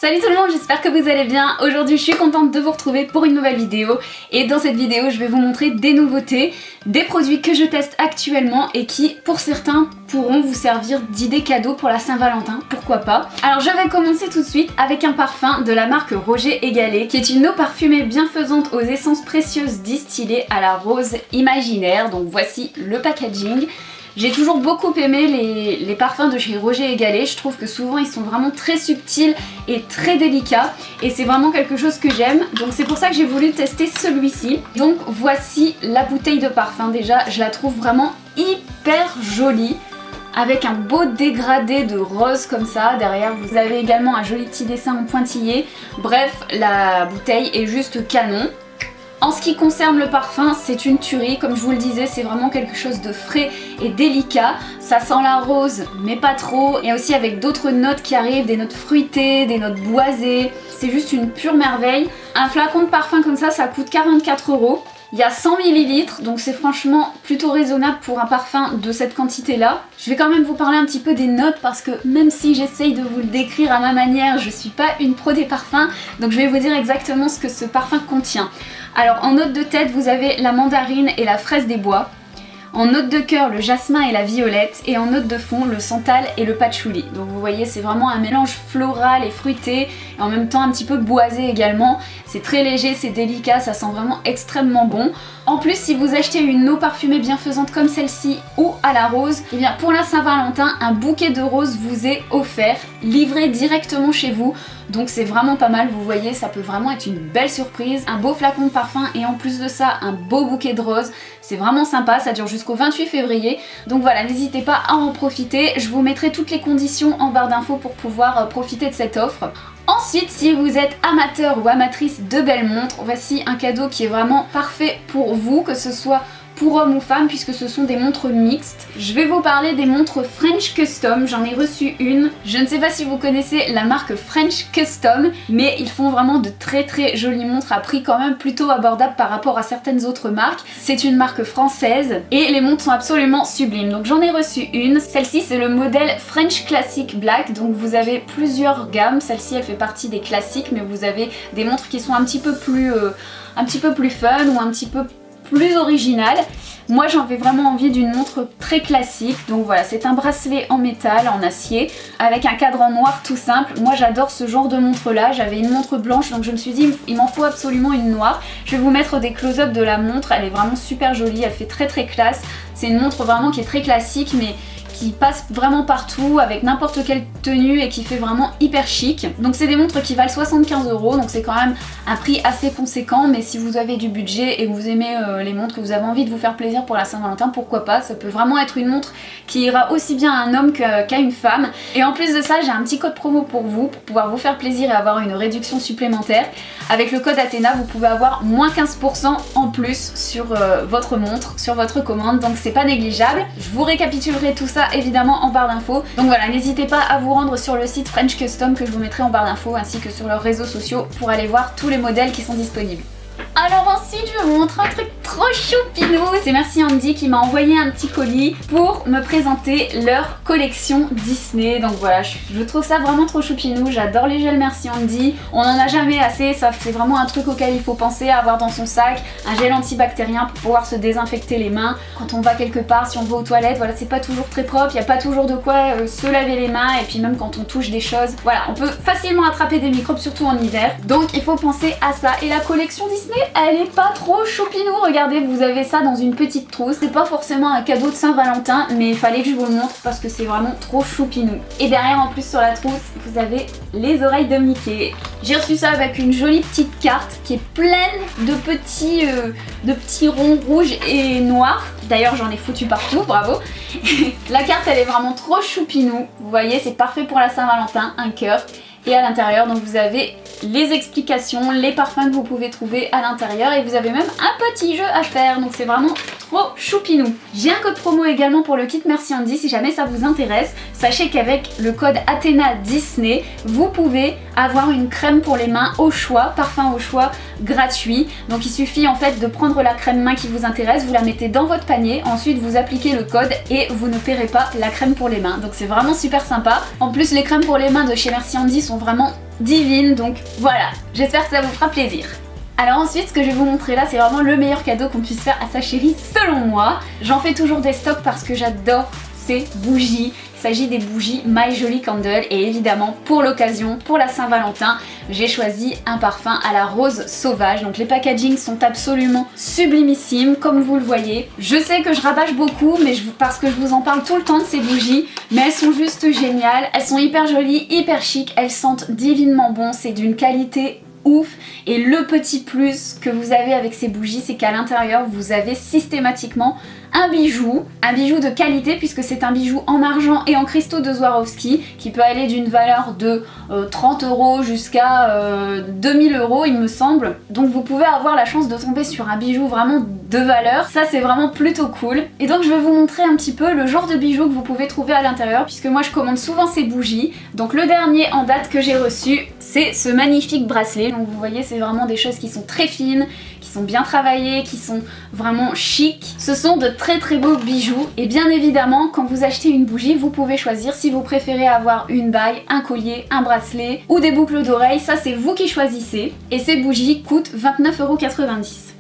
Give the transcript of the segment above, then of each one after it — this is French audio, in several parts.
Salut tout le monde, j'espère que vous allez bien. Aujourd'hui je suis contente de vous retrouver pour une nouvelle vidéo. Et dans cette vidéo je vais vous montrer des nouveautés, des produits que je teste actuellement et qui pour certains pourront vous servir d'idée cadeau pour la Saint-Valentin, pourquoi pas. Alors je vais commencer tout de suite avec un parfum de la marque Roger et Gallet qui est une eau parfumée bienfaisante aux essences précieuses distillées à la rose imaginaire. Donc voici le packaging. J'ai toujours beaucoup aimé les parfums de chez Roger et Gallet, je trouve que souvent ils sont vraiment très subtils et très délicats et c'est vraiment quelque chose que j'aime, donc c'est pour ça que j'ai voulu tester celui-ci. Donc voici la bouteille de parfum, déjà je la trouve vraiment hyper jolie avec un beau dégradé de rose comme ça. Derrière vous avez également un joli petit dessin en pointillé, bref la bouteille est juste canon. En ce qui concerne le parfum, c'est une tuerie, comme je vous le disais, c'est vraiment quelque chose de frais et délicat. Ça sent la rose, mais pas trop, et aussi avec d'autres notes qui arrivent, des notes fruitées, des notes boisées. C'est juste une pure merveille. Un flacon de parfum comme ça coûte 44 €. Il y a 100 ml, donc c'est franchement plutôt raisonnable pour un parfum de cette quantité-là. Je vais quand même vous parler un petit peu des notes parce que même si j'essaye de vous le décrire à ma manière, je suis pas une pro des parfums, donc je vais vous dire exactement ce que ce parfum contient. Alors en note de tête, vous avez la mandarine et la fraise des bois. En note de cœur, le jasmin et la violette, et en note de fond, le santal et le patchouli. Donc vous voyez, c'est vraiment un mélange floral et fruité, et en même temps un petit peu boisé également. C'est très léger, c'est délicat, ça sent vraiment extrêmement bon. En plus, si vous achetez une eau parfumée bienfaisante comme celle-ci ou à la rose, et bien pour la Saint-Valentin, un bouquet de roses vous est offert, livré directement chez vous. Donc c'est vraiment pas mal, vous voyez, ça peut vraiment être une belle surprise. Un beau flacon de parfum et en plus de ça, un beau bouquet de roses. C'est vraiment sympa, ça dure jusqu'au 28 février. Donc voilà, n'hésitez pas à en profiter. Je vous mettrai toutes les conditions en barre d'infos pour pouvoir profiter de cette offre. Ensuite, si vous êtes amateur ou amatrice de belles montres, voici un cadeau qui est vraiment parfait pour vous, que ce soit pour hommes ou femmes, puisque ce sont des montres mixtes. Je vais vous parler des montres French Custom, j'en ai reçu une. Je ne sais pas si vous connaissez la marque French Custom, mais ils font vraiment de très jolies montres à prix quand même plutôt abordable par rapport à certaines autres marques. C'est une marque française et les montres sont absolument sublimes. Donc j'en ai reçu une. Celle-ci c'est le modèle French Classic Black, donc vous avez plusieurs gammes. Celle-ci elle fait partie des classiques, mais vous avez des montres qui sont un petit peu plus fun ou un petit peu plus original. Moi j'avais vraiment envie d'une montre très classique, donc voilà, c'est un bracelet en métal, en acier, avec un cadran noir tout simple. Moi j'adore ce genre de montre là, j'avais une montre blanche donc je me suis dit il m'en faut absolument une noire. Je vais vous mettre des close-up de la montre, elle est vraiment super jolie, elle fait très classe. C'est une montre vraiment qui est très classique mais qui passe vraiment partout avec n'importe quelle tenue et qui fait vraiment hyper chic. Donc c'est des montres qui valent 75 €, donc c'est quand même un prix assez conséquent, mais si vous avez du budget et que vous aimez les montres, que vous avez envie de vous faire plaisir pour la Saint-Valentin, pourquoi pas, ça peut vraiment être une montre qui ira aussi bien à un homme qu'à une femme. Et en plus de ça, j'ai un petit code promo pour vous, pour pouvoir vous faire plaisir et avoir une réduction supplémentaire. Avec le code Athéna, vous pouvez avoir moins 15% en plus sur votre montre, sur votre commande, donc c'est pas négligeable. Je vous récapitulerai tout ça évidemment en barre d'infos. Donc voilà, n'hésitez pas à vous rendre sur le site French Custom que je vous mettrai en barre d'infos ainsi que sur leurs réseaux sociaux pour aller voir tous les modèles qui sont disponibles. Alors ensuite je vous montre un truc trop choupinou. C'est Merci Andy qui m'a envoyé un petit colis pour me présenter leur collection Disney. Donc voilà, je trouve ça vraiment trop choupinou. J'adore les gels Merci Andy. On n'en a jamais assez, ça c'est vraiment un truc auquel il faut penser à avoir dans son sac. Un gel antibactérien pour pouvoir se désinfecter les mains quand on va quelque part, si on va aux toilettes. Voilà, c'est pas toujours très propre, il n'y a pas toujours de quoi se laver les mains. Et puis même quand on touche des choses, voilà, on peut facilement attraper des microbes, surtout en hiver. Donc il faut penser à ça. Et la collection Disney, elle est pas trop choupinou. Regardez, vous avez ça dans une petite trousse. C'est pas forcément un cadeau de Saint-Valentin, mais il fallait que je vous le montre parce que c'est vraiment trop choupinou. Et derrière en plus sur la trousse, vous avez les oreilles de Mickey. J'ai reçu ça avec une jolie petite carte qui est pleine de petits ronds rouges et noirs. D'ailleurs j'en ai foutu partout, bravo. La carte elle est vraiment trop choupinou. Vous voyez, c'est parfait pour la Saint-Valentin, un cœur. Et à l'intérieur, donc vous avez les explications, les parfums que vous pouvez trouver à l'intérieur et vous avez même un petit jeu à faire, donc c'est vraiment trop choupinou. J'ai un code promo également pour le kit Merci Andy si jamais ça vous intéresse. Sachez qu'avec le code Athéna Disney, vous pouvez avoir une crème pour les mains au choix, parfum au choix gratuit. Donc il suffit en fait de prendre la crème main qui vous intéresse, vous la mettez dans votre panier, ensuite vous appliquez le code et vous ne paierez pas la crème pour les mains. Donc c'est vraiment super sympa. En plus les crèmes pour les mains de chez Merci Andy sont vraiment divine, donc voilà, j'espère que ça vous fera plaisir. Alors ensuite, ce que je vais vous montrer là, c'est vraiment le meilleur cadeau qu'on puisse faire à sa chérie selon moi. J'en fais toujours des stocks parce que j'adore ces bougies. Il s'agit des bougies My Jolie Candle et évidemment pour l'occasion, pour la Saint-Valentin, j'ai choisi un parfum à la rose sauvage. Donc les packagings sont absolument sublimissimes comme vous le voyez. Je sais que je rabâche beaucoup parce que je vous en parle tout le temps de ces bougies, mais elles sont juste géniales. Elles sont hyper jolies, hyper chic, elles sentent divinement bon, c'est d'une qualité ouf. Et le petit plus que vous avez avec ces bougies, c'est qu'à l'intérieur vous avez systématiquement un bijou de qualité puisque c'est un bijou en argent et en cristaux de Swarovski qui peut aller d'une valeur de 30 € jusqu'à 2000 € il me semble. Donc vous pouvez avoir la chance de tomber sur un bijou vraiment de valeur, ça c'est vraiment plutôt cool. Et donc je vais vous montrer un petit peu le genre de bijoux que vous pouvez trouver à l'intérieur puisque moi je commande souvent ces bougies. Donc le dernier en date que j'ai reçu, c'est ce magnifique bracelet. Donc vous voyez, c'est vraiment des choses qui sont très fines, qui sont bien travaillées, qui sont vraiment chic. Ce sont de très beaux bijoux et bien évidemment quand vous achetez une bougie vous pouvez choisir si vous préférez avoir une bague, un collier, un bracelet ou des boucles d'oreilles, ça c'est vous qui choisissez et ces bougies coûtent 29,90 €.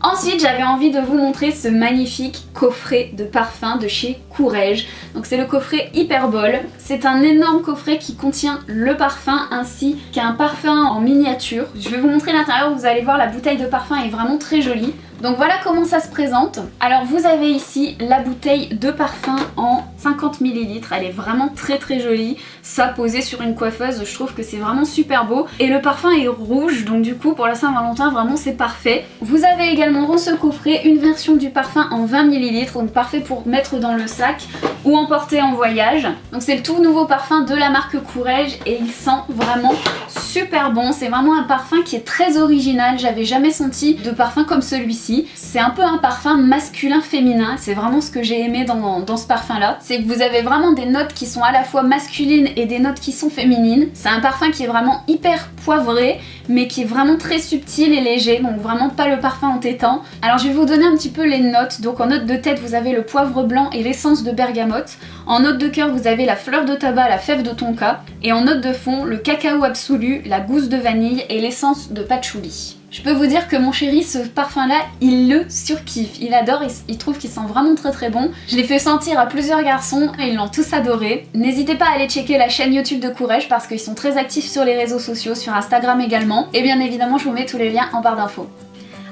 Ensuite, j'avais envie de vous montrer ce magnifique coffret de parfum de chez Courrèges. Donc c'est le coffret Hyperbole. C'est un énorme coffret qui contient le parfum ainsi qu'un parfum en miniature. Je vais vous montrer l'intérieur, vous allez voir la bouteille de parfum est vraiment très jolie. Donc voilà comment ça se présente. Alors vous avez ici la bouteille de parfum en 50 ml, elle est vraiment très jolie. Ça posé sur une coiffeuse, je trouve que c'est vraiment super beau. Et le parfum est rouge, donc du coup pour la Saint-Valentin vraiment c'est parfait. Vous avez également dans ce coffret une version du parfum en 20 ml, donc parfait pour mettre dans le sac ou emporter en voyage. Donc c'est le tout nouveau parfum de la marque Courrèges et il sent vraiment super bon. C'est vraiment un parfum qui est très original, j'avais jamais senti de parfum comme celui-ci. C'est un peu un parfum masculin-féminin, c'est vraiment ce que j'ai aimé dans ce parfum là. C'est que vous avez vraiment des notes qui sont à la fois masculines et des notes qui sont féminines. C'est un parfum qui est vraiment hyper poivré mais qui est vraiment très subtil et léger, donc vraiment pas le parfum entêtant. Alors je vais vous donner un petit peu les notes. Donc en note de tête vous avez le poivre blanc et l'essence de bergamote. En note de cœur vous avez la fleur de tabac, la fève de tonka. Et en note de fond le cacao absolu, la gousse de vanille et l'essence de patchouli. Je peux vous dire que mon chéri, ce parfum là, il le surkiffe, il adore, il trouve qu'il sent vraiment très bon. Je l'ai fait sentir à plusieurs garçons et ils l'ont tous adoré. N'hésitez pas à aller checker la chaîne YouTube de Courrèges parce qu'ils sont très actifs sur les réseaux sociaux, sur Instagram également. Et bien évidemment je vous mets tous les liens en barre d'infos.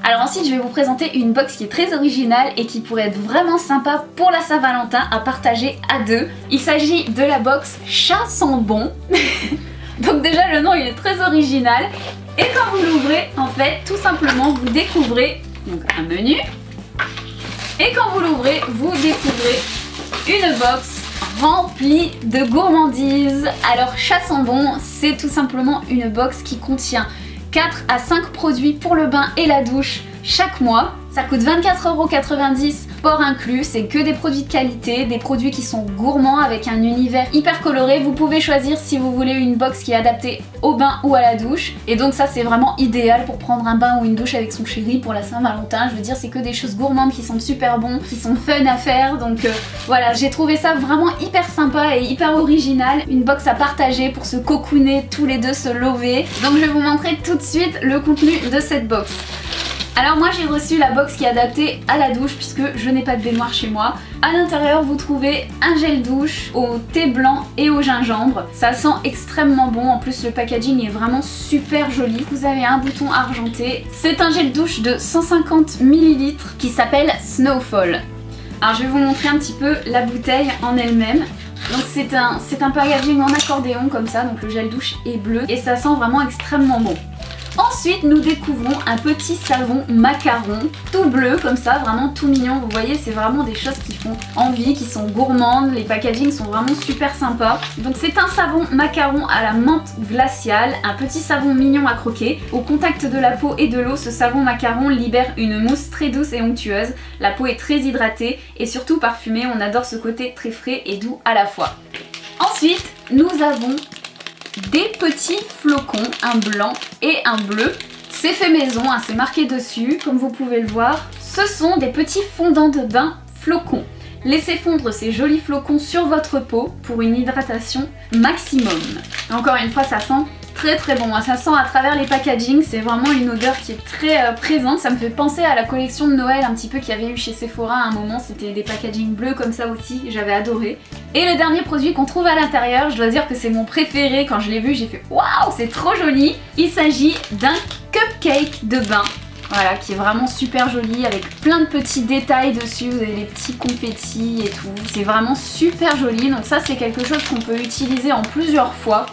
Alors ensuite je vais vous présenter une box qui est très originale et qui pourrait être vraiment sympa pour la Saint-Valentin à partager à deux. Il s'agit de la box Chat sent bon. Donc déjà le nom il est très original. Et quand vous l'ouvrez, en fait, tout simplement, vous découvrez donc un menu. Et quand vous l'ouvrez, vous découvrez une box remplie de gourmandises. Alors, Chat sent bon, c'est tout simplement une box qui contient 4 à 5 produits pour le bain et la douche chaque mois. Ça coûte 24,90 €, port inclus, c'est que des produits de qualité, des produits qui sont gourmands avec un univers hyper coloré. Vous pouvez choisir si vous voulez une box qui est adaptée au bain ou à la douche. Et donc ça c'est vraiment idéal pour prendre un bain ou une douche avec son chéri pour la Saint-Valentin. Je veux dire c'est que des choses gourmandes qui sentent super bon, qui sont fun à faire. Donc voilà, j'ai trouvé ça vraiment hyper sympa et hyper original. Une box à partager pour se cocooner tous les deux, se lover. Donc je vais vous montrer tout de suite le contenu de cette box. Alors moi j'ai reçu la box qui est adaptée à la douche puisque je n'ai pas de baignoire chez moi. À l'intérieur vous trouvez un gel douche au thé blanc et au gingembre. Ça sent extrêmement bon, en plus le packaging est vraiment super joli. Vous avez un bouton argenté. C'est un gel douche de 150 ml qui s'appelle Snowfall. Alors je vais vous montrer un petit peu la bouteille en elle-même. Donc c'est un packaging en accordéon comme ça, donc le gel douche est bleu et ça sent vraiment extrêmement bon. Ensuite nous découvrons un petit savon macaron tout bleu comme ça, vraiment tout mignon. Vous voyez c'est vraiment des choses qui font envie, qui sont gourmandes, les packagings sont vraiment super sympas. Donc c'est un savon macaron à la menthe glaciale, un petit savon mignon à croquer. Au contact de la peau et de l'eau, ce savon macaron libère une mousse très douce et onctueuse. La peau est très hydratée et surtout parfumée, on adore ce côté très frais et doux à la fois. Ensuite nous avons des petits flocons, un blanc et un bleu. C'est fait maison, hein, c'est marqué dessus, comme vous pouvez le voir. Ce sont des petits fondants de bain flocons. Laissez fondre ces jolis flocons sur votre peau pour une hydratation maximum. Encore une fois, ça sent très très bon. Ça sent à travers les packaging, c'est vraiment une odeur qui est très présente. Ça me fait penser à la collection de Noël un petit peu qu'il y avait eu chez Sephora à un moment. C'était des packaging bleus comme ça aussi, j'avais adoré. Et le dernier produit qu'on trouve à l'intérieur, je dois dire que c'est mon préféré. Quand je l'ai vu, j'ai fait waouh, c'est trop joli. Il s'agit d'un cupcake de bain. Voilà, qui est vraiment super joli avec plein de petits détails dessus, vous avez les petits confettis et tout. C'est vraiment super joli, donc ça c'est quelque chose qu'on peut utiliser en plusieurs fois.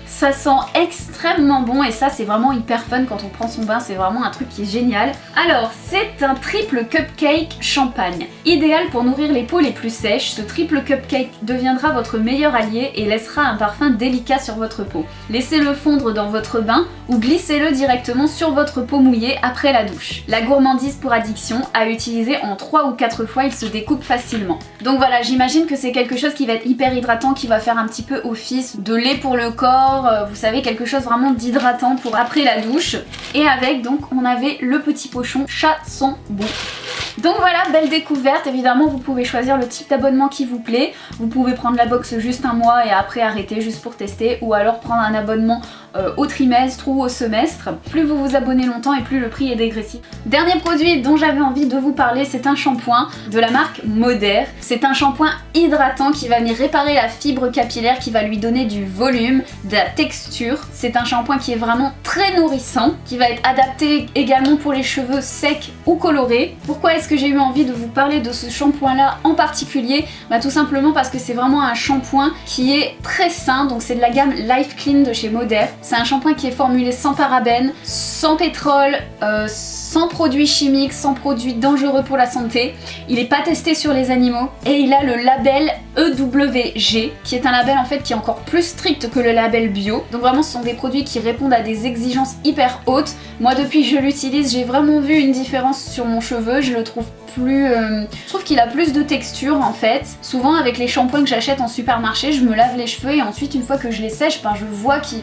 Ça sent extrêmement bon et ça c'est vraiment hyper fun quand on prend son bain, c'est vraiment un truc qui est génial. Alors c'est un triple cupcake champagne. Idéal pour nourrir les peaux les plus sèches, ce triple cupcake deviendra votre meilleur allié et laissera un parfum délicat sur votre peau. Laissez-le fondre dans votre bain ou glissez-le directement sur votre peau mouillée après la douche. La gourmandise pour addiction, à utiliser en 3 ou 4 fois, il se découpe facilement. Donc voilà, j'imagine que c'est quelque chose qui va être hyper hydratant, qui va faire un petit peu office de lait pour le corps, vous savez, quelque chose vraiment d'hydratant pour après la douche. Et avec, donc, on avait le petit pochon chat sent bon. Donc voilà, belle découverte. Évidemment, vous pouvez choisir le type d'abonnement qui vous plaît. Vous pouvez prendre la box juste un mois et après arrêter juste pour tester, ou alors prendre un abonnement au trimestre ou au semestre. Plus vous vous abonnez longtemps et plus le prix est dégressif. Dernier produit dont j'avais envie de vous parler, c'est un shampoing de la marque Moder. C'est un shampoing hydratant qui va venir réparer la fibre capillaire, qui va lui donner du volume, de la texture. C'est un shampoing qui est vraiment très nourrissant, qui va être adapté également pour les cheveux secs ou colorés. Pourquoi est-ce que j'ai eu envie de vous parler de ce shampoing là en particulier? Tout simplement parce que c'est vraiment un shampoing qui est très sain, donc c'est de la gamme Life Clean de chez Moder. C'est un shampoing qui est formulé sans parabènes, sans pétrole, sans produits chimiques, sans produits dangereux pour la santé. Il n'est pas testé sur les animaux et il a le label EWG, qui est un label en fait qui est encore plus strict que le label bio. Donc vraiment ce sont des produits qui répondent à des exigences hyper hautes. Moi depuis que je l'utilise, j'ai vraiment vu une différence sur mon cheveu. Je le trouve plus... je trouve qu'il a plus de texture en fait. Souvent avec les shampoings que j'achète en supermarché, je me lave les cheveux et ensuite une fois que je les sèche, je vois qu'ils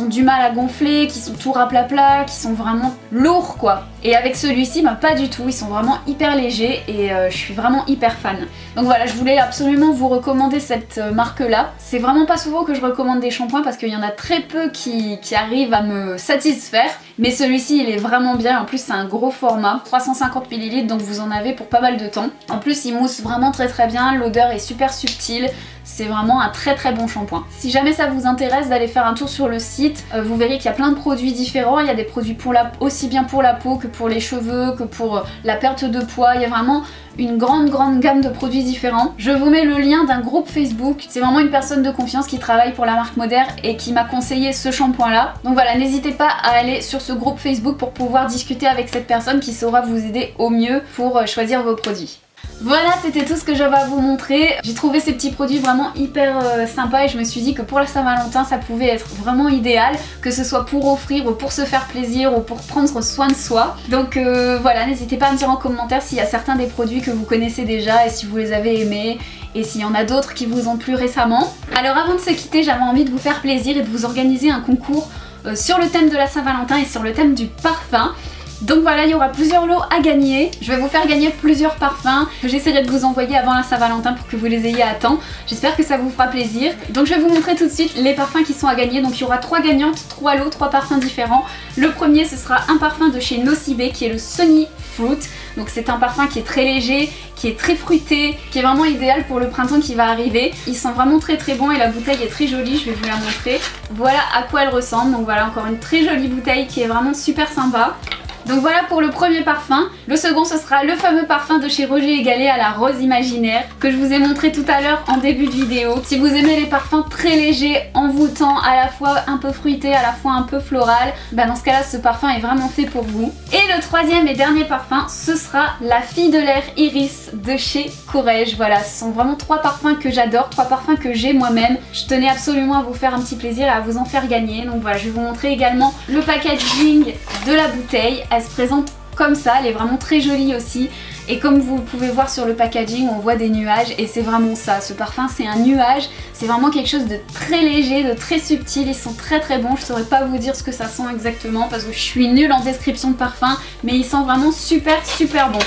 ont du mal à gonfler, qui sont tout raplapla, qui sont vraiment lourds quoi. Et avec celui-ci, pas du tout, ils sont vraiment hyper légers et je suis vraiment hyper fan. Donc voilà, je voulais absolument vous recommander cette marque là. C'est vraiment pas souvent que je recommande des shampoings parce qu'il y en a très peu qui arrivent à me satisfaire. Mais celui-ci il est vraiment bien, en plus c'est un gros format, 350 ml, donc vous en avez pour pas mal de temps. En plus il mousse vraiment très très bien, l'odeur est super subtile. C'est vraiment un très très bon shampoing. Si jamais ça vous intéresse d'aller faire un tour sur le site, vous verrez qu'il y a plein de produits différents. Il y a des produits aussi bien pour la peau que pour les cheveux, que pour la perte de poids. Il y a vraiment une grande gamme de produits différents. Je vous mets le lien d'un groupe Facebook. C'est vraiment une personne de confiance qui travaille pour la marque Moder et qui m'a conseillé ce shampoing là. Donc voilà, n'hésitez pas à aller sur ce groupe Facebook pour pouvoir discuter avec cette personne qui saura vous aider au mieux pour choisir vos produits. Voilà, c'était tout ce que j'avais à vous montrer. J'ai trouvé ces petits produits vraiment hyper sympas et je me suis dit que pour la Saint-Valentin ça pouvait être vraiment idéal, que ce soit pour offrir ou pour se faire plaisir ou pour prendre soin de soi. Donc voilà, n'hésitez pas à me dire en commentaire s'il y a certains des produits que vous connaissez déjà et si vous les avez aimés et s'il y en a d'autres qui vous ont plu récemment. Alors avant de se quitter, j'avais envie de vous faire plaisir et de vous organiser un concours sur le thème de la Saint-Valentin et sur le thème du parfum. Donc voilà, il y aura plusieurs lots à gagner. Je vais vous faire gagner plusieurs parfums que j'essaierai de vous envoyer avant la Saint-Valentin pour que vous les ayez à temps. J'espère que ça vous fera plaisir. Donc je vais vous montrer tout de suite les parfums qui sont à gagner. Donc il y aura 3 gagnantes, 3 lots, 3 parfums différents. Le premier ce sera un parfum de chez Nocibé qui est le Sunny Fruit. Donc c'est un parfum qui est très léger, qui est très fruité, qui est vraiment idéal pour le printemps qui va arriver. Il sent vraiment très très bon et la bouteille est très jolie, je vais vous la montrer. Voilà à quoi elle ressemble. Donc voilà, encore une très jolie bouteille qui est vraiment super sympa. Donc voilà pour le premier parfum. Le second ce sera le fameux parfum de chez Roger & Gallet à la rose imaginaire que je vous ai montré tout à l'heure en début de vidéo. Si vous aimez les parfums très légers, envoûtants, à la fois un peu fruités, à la fois un peu floral, dans ce cas là ce parfum est vraiment fait pour vous. Et le troisième et dernier parfum ce sera la Fille de l'air Iris de chez Courrèges. Voilà, ce sont vraiment 3 parfums que j'adore, 3 parfums que j'ai moi-même. Je tenais absolument à vous faire un petit plaisir et à vous en faire gagner. Donc voilà, je vais vous montrer également le packaging de la bouteille. Elle se présente comme ça, elle est vraiment très jolie aussi. Et comme vous pouvez voir sur le packaging, on voit des nuages et c'est vraiment ça. Ce parfum c'est un nuage, c'est vraiment quelque chose de très léger, de très subtil. Ils sont très très bons, je saurais pas vous dire ce que ça sent exactement parce que je suis nulle en description de parfum, mais ils sont vraiment super bons.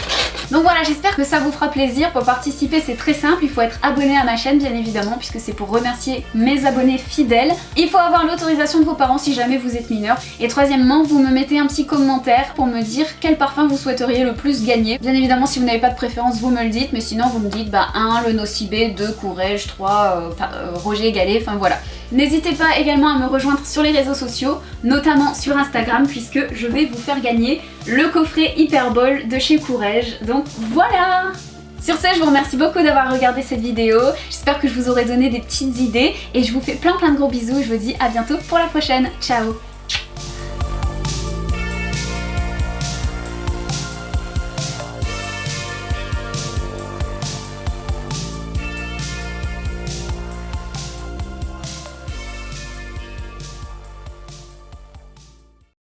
Donc voilà, j'espère que ça vous fera plaisir. Pour participer c'est très simple, il faut être abonné à ma chaîne bien évidemment puisque c'est pour remercier mes abonnés fidèles. Il faut avoir l'autorisation de vos parents si jamais vous êtes mineur. Et troisièmement, vous me mettez un petit commentaire pour me dire quel parfum vous souhaiteriez le plus gagner. Bien évidemment si vous n'avez pas de préférence vous me le dites, mais sinon vous me dites 1 le Nocibé, 2 Courrèges, 3 Roger Gallet, enfin voilà. N'hésitez pas également à me rejoindre sur les réseaux sociaux, notamment sur Instagram puisque je vais vous faire gagner le coffret Hyperball de chez Courrèges. Donc voilà! Sur ce, je vous remercie beaucoup d'avoir regardé cette vidéo, j'espère que je vous aurai donné des petites idées et je vous fais plein de gros bisous et je vous dis à bientôt pour la prochaine. Ciao!